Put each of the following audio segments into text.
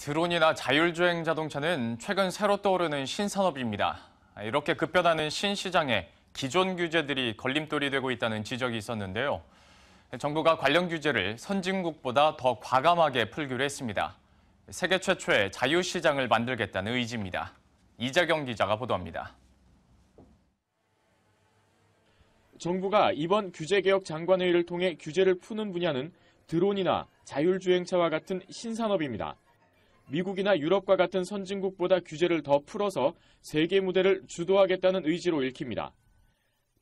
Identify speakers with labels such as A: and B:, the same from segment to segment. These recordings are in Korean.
A: 드론이나 자율주행 자동차는 최근 새로 떠오르는 신산업입니다. 이렇게 급변하는 신시장에 기존 규제들이 걸림돌이 되고 있다는 지적이 있었는데요. 정부가 관련 규제를 선진국보다 더 과감하게 풀기로 했습니다. 세계 최초의 자유시장을 만들겠다는 의지입니다. 이재경 기자가 보도합니다.
B: 정부가 이번 규제개혁 장관회의를 통해 규제를 푸는 분야는 드론이나 자율주행차와 같은 신산업입니다. 미국이나 유럽과 같은 선진국보다 규제를 더 풀어서 세계 무대를 주도하겠다는 의지로 읽힙니다.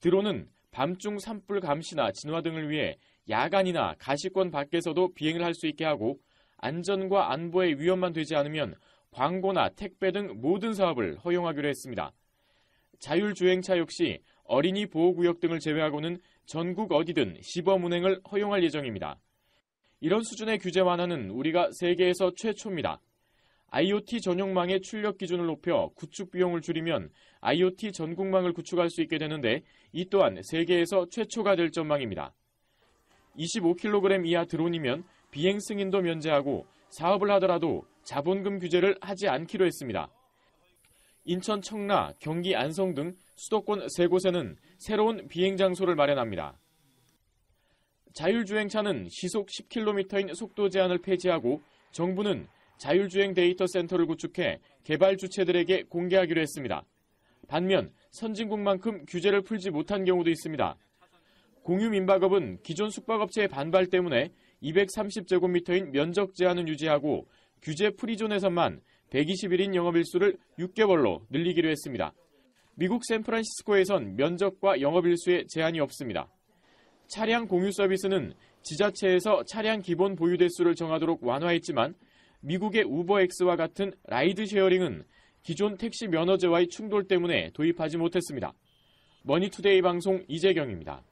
B: 드론은 밤중 산불 감시나 진화 등을 위해 야간이나 가시권 밖에서도 비행을 할 수 있게 하고 안전과 안보에 위험만 되지 않으면 광고나 택배 등 모든 사업을 허용하기로 했습니다. 자율주행차 역시 어린이 보호구역 등을 제외하고는 전국 어디든 시범 운행을 허용할 예정입니다. 이런 수준의 규제 완화는 우리가 세계에서 최초입니다. IoT 전용망의 출력 기준을 높여 구축 비용을 줄이면 IoT 전국망을 구축할 수 있게 되는데 이 또한 세계에서 최초가 될 전망입니다. 25kg 이하 드론이면 비행 승인도 면제하고 사업을 하더라도 자본금 규제를 하지 않기로 했습니다. 인천 청라, 경기 안성 등 수도권 3곳에는 새로운 비행 장소를 마련합니다. 자율주행차는 시속 10km인 속도 제한을 폐지하고 정부는 자율주행 데이터 센터를 구축해 개발 주체들에게 공개하기로 했습니다. 반면 선진국만큼 규제를 풀지 못한 경우도 있습니다. 공유민박업은 기존 숙박업체의 반발 때문에 230제곱미터인 면적 제한은 유지하고 규제 프리존에서만 121인 영업일수를 6개월로 늘리기로 했습니다. 미국 샌프란시스코에선 면적과 영업일수에 제한이 없습니다. 차량 공유 서비스는 지자체에서 차량 기본 보유 대수를 정하도록 완화했지만 미국의 우버엑스와 같은 라이드 쉐어링은 기존 택시 면허제와의 충돌 때문에 도입하지 못했습니다. 머니투데이 방송 이재경입니다.